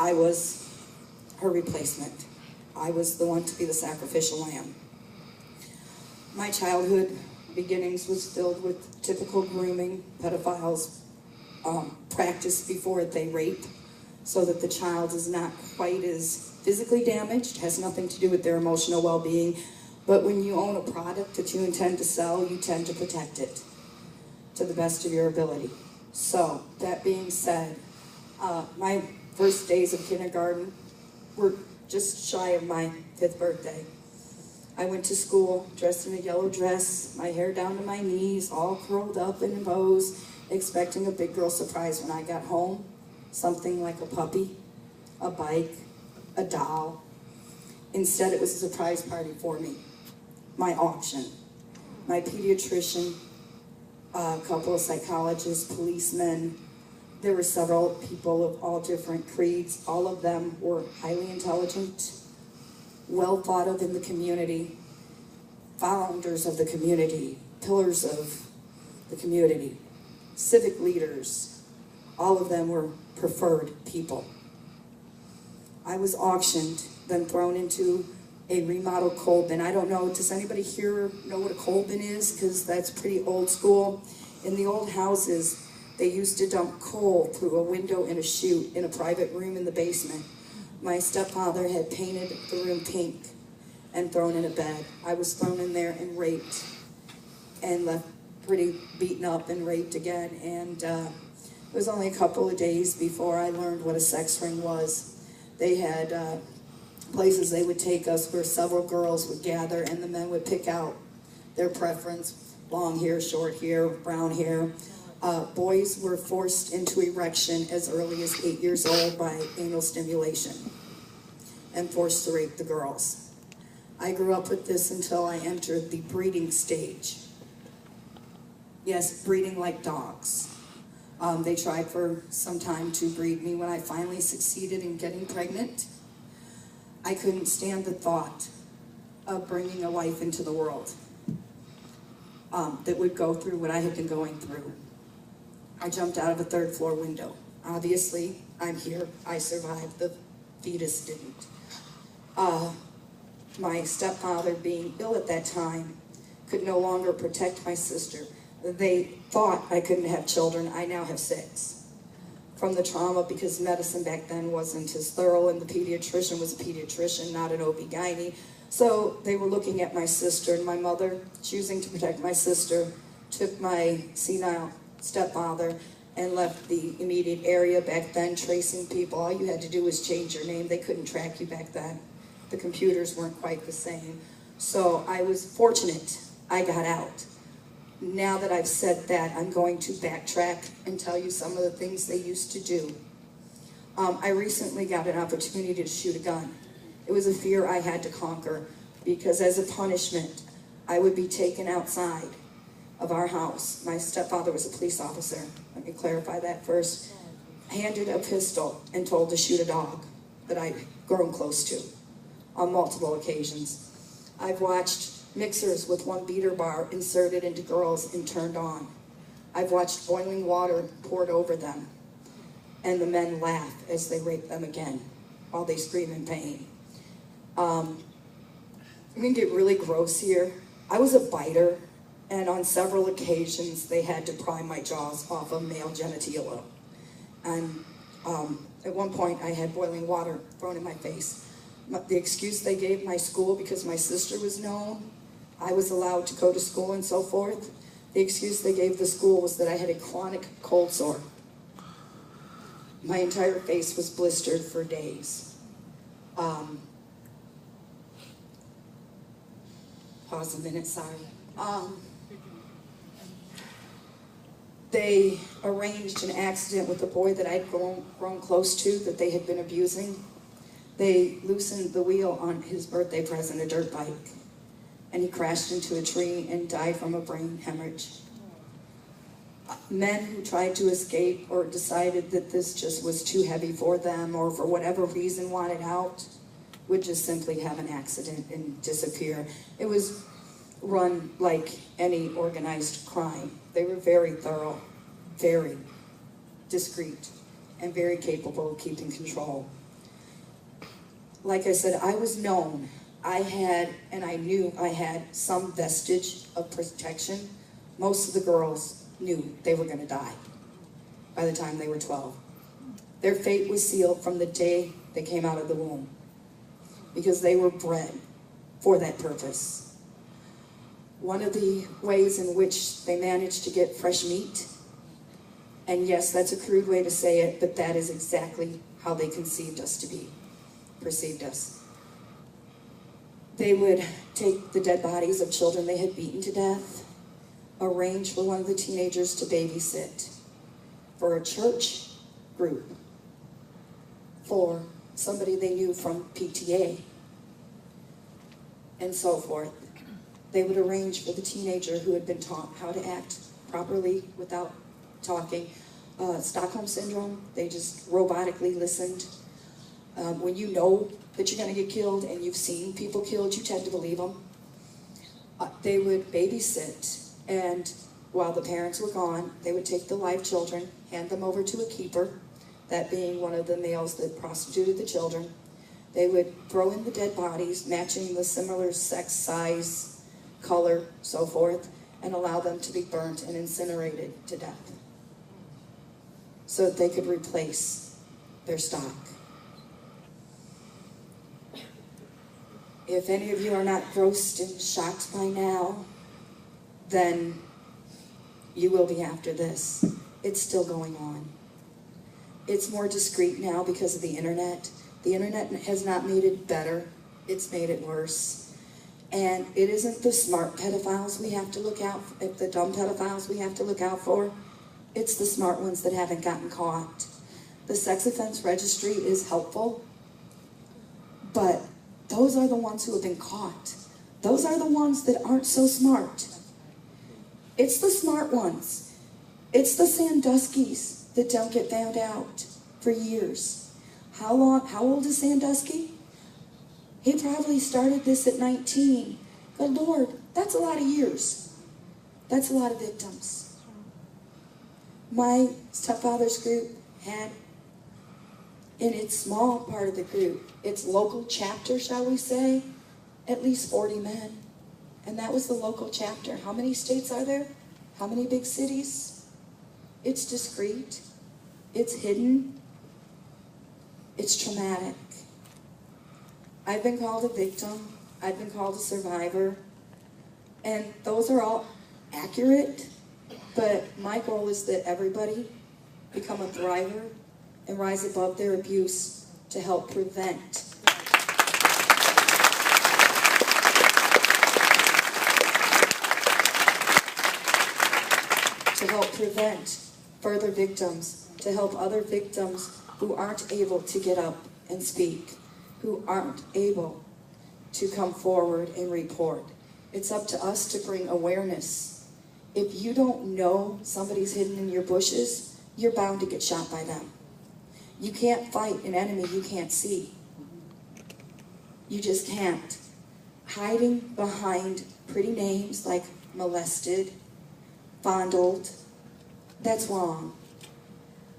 I was her replacement. I was the one to be the sacrificial lamb. My childhood beginnings was filled with typical grooming, pedophiles practice before they rape, so that the child is not quite as physically damaged, has nothing to do with their emotional well-being. But when you own a product that you intend to sell, you tend to protect it to the best of your ability. So, that being said, my first days of kindergarten were just shy of my 5th birthday. I went to school dressed in a yellow dress, my hair down to my knees, all curled up and in bows, expecting a big girl surprise when I got home. Something like a puppy, a bike, a doll. Instead, it was a surprise party for me. My auction, my pediatrician, a couple of psychologists, policemen. There were several people of all different creeds. All of them were highly intelligent, well thought of in the community, founders of the community, pillars of the community, civic leaders. All of them were preferred people. I was auctioned, then thrown into a remodeled coal bin. I don't know, does anybody here know what a coal bin is? Because that's pretty old school. In the old houses, they used to dump coal through a window in a chute in a private room in the basement. My stepfather had painted the room pink and thrown in a bed. I was thrown in there and raped and left pretty beaten up and raped again. And it was only a couple of days before I learned what a sex ring was. They had places they would take us where several girls would gather and the men would pick out their preference, long hair, short hair, brown hair. Boys were forced into erection as early as 8 years old by anal stimulation and forced to rape the girls. I grew up with this until I entered the breeding stage. Yes, breeding like dogs. They tried for some time to breed me. When I finally succeeded in getting pregnant, I couldn't stand the thought of bringing a life into the world that would go through what I had been going through. I jumped out of a 3rd floor window. Obviously, I'm here. I survived. The fetus didn't. My stepfather, being ill at that time, could no longer protect my sister. They thought I couldn't have children. I now have 6. From the trauma, because medicine back then wasn't as thorough, and the pediatrician was a pediatrician, not an OB-GYN. So they were looking at my sister, and my mother, choosing to protect my sister, took my senile stepfather and left the immediate area. Back then, tracing people, all you had to do was change your name. They couldn't track you back then. The computers weren't quite the same. So I was fortunate I got out. Now that I've said that, I'm going to backtrack and tell you some of the things they used to do. I recently got an opportunity to shoot a gun. It was a fear I had to conquer, because as a punishment, I would be taken outside of our house. My stepfather was a police officer. Let me clarify that first. Handed a pistol and told to shoot a dog that I'd grown close to on multiple occasions. I've watched mixers with 1 beater bar inserted into girls and turned on. I've watched boiling water poured over them, and the men laugh as they rape them again while they scream in pain. I'm gonna get really gross here. I was a biter, and on several occasions they had to pry my jaws off of male genitalia. And at one point I had boiling water thrown in my face. The excuse they gave my school, because my sister was known, I was allowed to go to school and so forth, the excuse they gave the school was that I had a chronic cold sore. My entire face was blistered for days. Pause a minute, sorry. They arranged an accident with a boy that I'd grown close to, that they had been abusing. They loosened the wheel on his birthday present, a dirt bike, and he crashed into a tree and died from a brain hemorrhage. Men who tried to escape or decided that this just was too heavy for them, or for whatever reason wanted out, would just simply have an accident and disappear. It was run like any organized crime. They were very thorough, very discreet, and very capable of keeping control. like I said, I was known. I had, and I knew I had some vestige of protection. Most of the girls knew they were going to die by the time they were 12. Their fate was sealed from the day they came out of the womb, because they were bred for that purpose. One of the ways in which they managed to get fresh meat, and yes, that's a crude way to say it, but that is exactly how they conceived us to be, perceived us. They would take the dead bodies of children they had beaten to death, arrange for one of the teenagers to babysit, for a church group, for somebody they knew from PTA, and so forth. They would arrange for the teenager who had been taught how to act properly without talking. Stockholm Syndrome, they just robotically listened. When you know that you're going to get killed and you've seen people killed, you tend to believe them. They would babysit, and while the parents were gone, they would take the live children, hand them over to a keeper, that being one of the males that prostituted the children. They would throw in the dead bodies, matching the similar sex, size, color, so forth, and allow them to be burnt and incinerated to death so that they could replace their stock. If any of you are not grossed and shocked by now, then you will be after this. It's still going on. It's more discreet now because of the internet. The internet has not made it better, it's made it worse. And it isn't the smart pedophiles we have to look out for, the dumb pedophiles we have to look out for. It's the smart ones that haven't gotten caught. The sex offense registry is helpful, but those are the ones who have been caught. Those are the ones that aren't so smart. It's the smart ones. It's the Sandusky's that don't get found out for years. How old is Sandusky? He probably started this at 19. Good Lord, that's a lot of years. That's a lot of victims. My stepfather's group had, in its small part of the group, its local chapter, shall we say, at least 40 men. And that was the local chapter. How many states are there? How many big cities? It's discreet. It's hidden. It's traumatic. I've been called a victim. I've been called a survivor. And those are all accurate. But my goal is that everybody become a thriver and rise above their abuse to help prevent further victims, to help other victims who aren't able to get up and speak, who aren't able to come forward and report. It's up to us to bring awareness. If you don't know somebody's hidden in your bushes, you're bound to get shot by them. You can't fight an enemy you can't see. You just can't. Hiding behind pretty names like molested, fondled, that's wrong.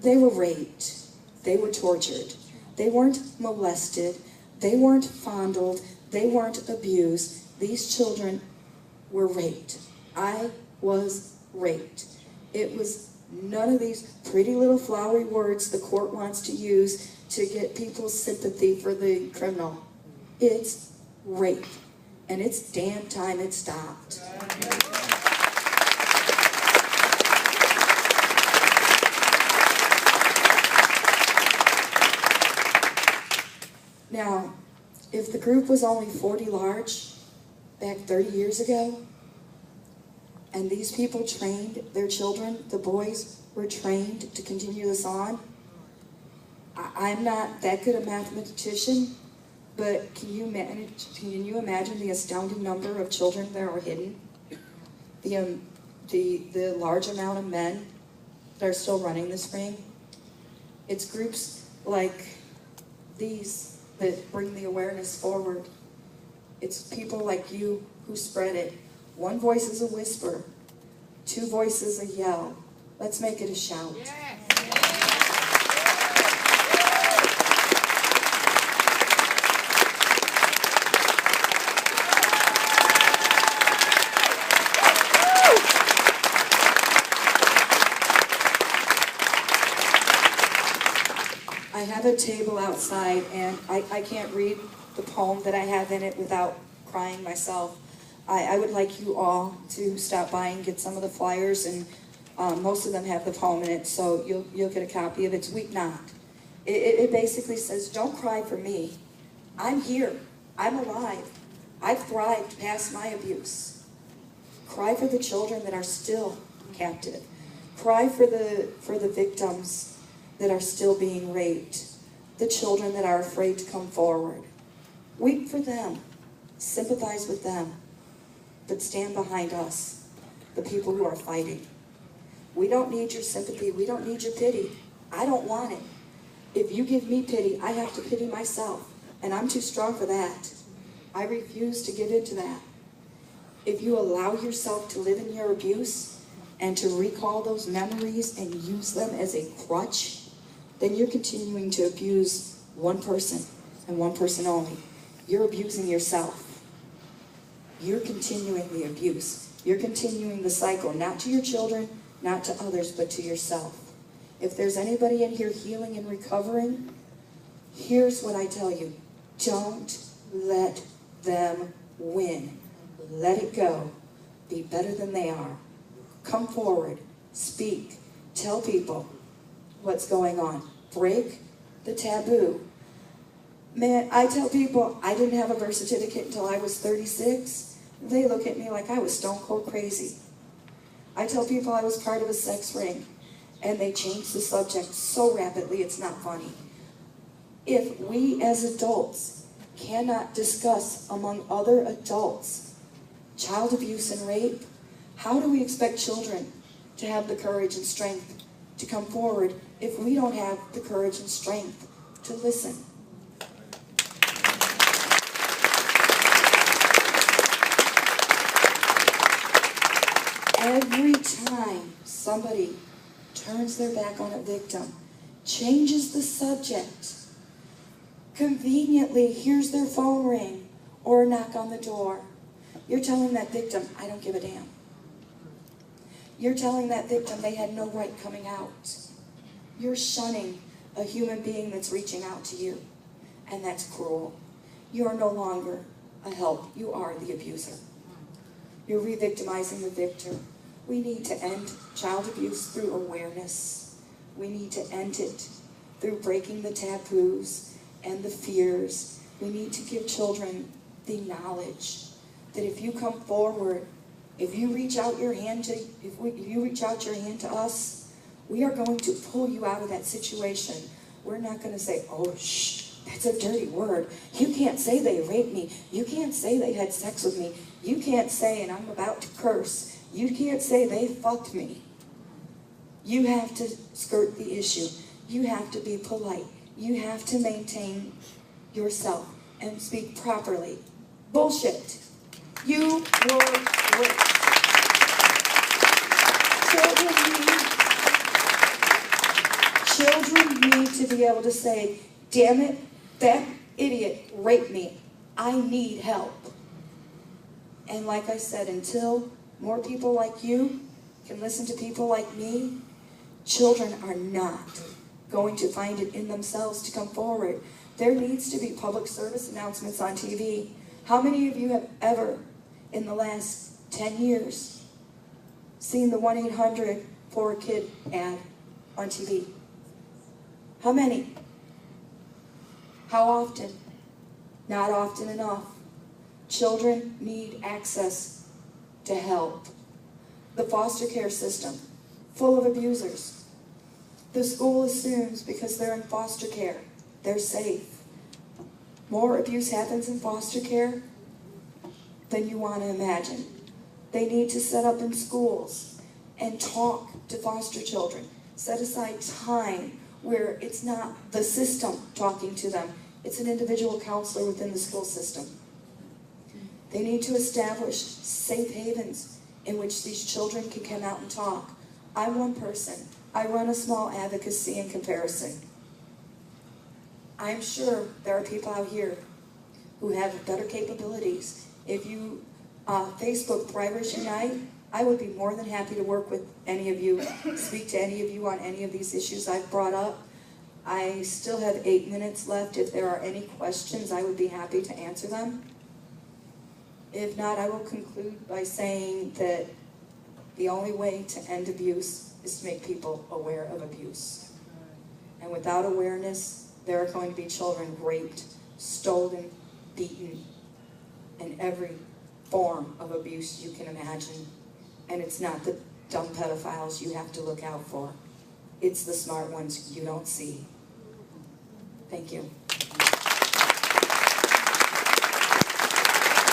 They were raped. They were tortured. They weren't molested. They weren't fondled. They weren't abused. These children were raped. I was raped. It was none of these pretty little flowery words the court wants to use to get people's sympathy for the criminal. It's rape. And it's damn time it stopped. Now, if the group was only 40 large back 30 years ago, and these people trained their children, the boys were trained to continue this on, I'm not that good a mathematician, but can you imagine the astounding number of children that are hidden? The large amount of men that are still running this ring? It's groups like these that bring the awareness forward. It's people like you who spread it. One voice is a whisper, two voices a yell. Let's make it a shout. Yes. I have a table outside, and I can't read the poem that I have in it without crying myself. I would like you all to stop by and get some of the flyers, and most of them have the poem in it, so you'll get a copy of it. It's Weep Not. It basically says, don't cry for me. I'm here. I'm alive. I've thrived past my abuse. Cry for the children that are still captive. Cry for the victims that are still being raped. The children that are afraid to come forward. Weep for them. Sympathize with them. But stand behind us, the people who are fighting. We don't need your sympathy. We don't need your pity. I don't want it. If you give me pity, I have to pity myself. And I'm too strong for that. I refuse to give in to that. If you allow yourself to live in your abuse and to recall those memories and use them as a crutch, then you're continuing to abuse one person and one person only. You're abusing yourself. You're continuing the abuse. You're continuing the cycle, not to your children, not to others, but to yourself. If there's anybody in here healing and recovering, here's what I tell you. Don't let them win. Let it go. Be better than they are. Come forward. Speak. Tell people what's going on. Break the taboo. Man, I tell people I didn't have a birth certificate until I was 36. They look at me like I was stone cold crazy. I tell people I was part of a sex ring, and they change the subject so rapidly it's not funny. If we as adults cannot discuss among other adults child abuse and rape, how do we expect children to have the courage and strength to come forward if we don't have the courage and strength to listen? Every time somebody turns their back on a victim, changes the subject, conveniently hears their phone ring or a knock on the door, you're telling that victim, I don't give a damn. You're telling that victim they had no right coming out. You're shunning a human being that's reaching out to you, and that's cruel. You are no longer a help. You are the abuser. You're re-victimizing the victim. We need to end child abuse through awareness. We need to end it through breaking the taboos and the fears. We need to give children the knowledge that if you come forward, if you reach out your hand to, if you reach out your hand to us, we are going to pull you out of that situation. We're not going to say, oh, shh, that's a dirty word. You can't say they raped me. You can't say they had sex with me. You can't say, and I'm about to curse, you can't say they fucked me. You have to skirt the issue. You have to be polite. You have to maintain yourself and speak properly. Bullshit. You were raped. Children need to be able to say, damn it, that idiot raped me. I need help. And like I said, until more people like you can listen to people like me, children are not going to find it in themselves to come forward. There needs to be public service announcements on TV. How many of you have ever, in the last 10 years, seen the 1-800 for a kid ad on TV? How many? How often? Not often enough. Children need access to help. The foster care system, full of abusers. The school assumes because they're in foster care, they're safe. More abuse happens in foster care than you want to imagine. They need to set up in schools and talk to foster children. Set aside time where it's not the system talking to them. It's an individual counselor within the school system. They need to establish safe havens in which these children can come out and talk. I'm one person. I run a small advocacy and comparison. I'm sure there are people out here who have better capabilities. If you Facebook Thrivers Unite, I would be more than happy to work with any of you, speak to any of you on any of these issues I've brought up. I still have 8 minutes left. If there are any questions, I would be happy to answer them. If not, I will conclude by saying that the only way to end abuse is to make people aware of abuse. And without awareness, there are going to be children raped, stolen, beaten, and every form of abuse you can imagine. And it's not the dumb pedophiles you have to look out for. It's the smart ones you don't see. Thank you.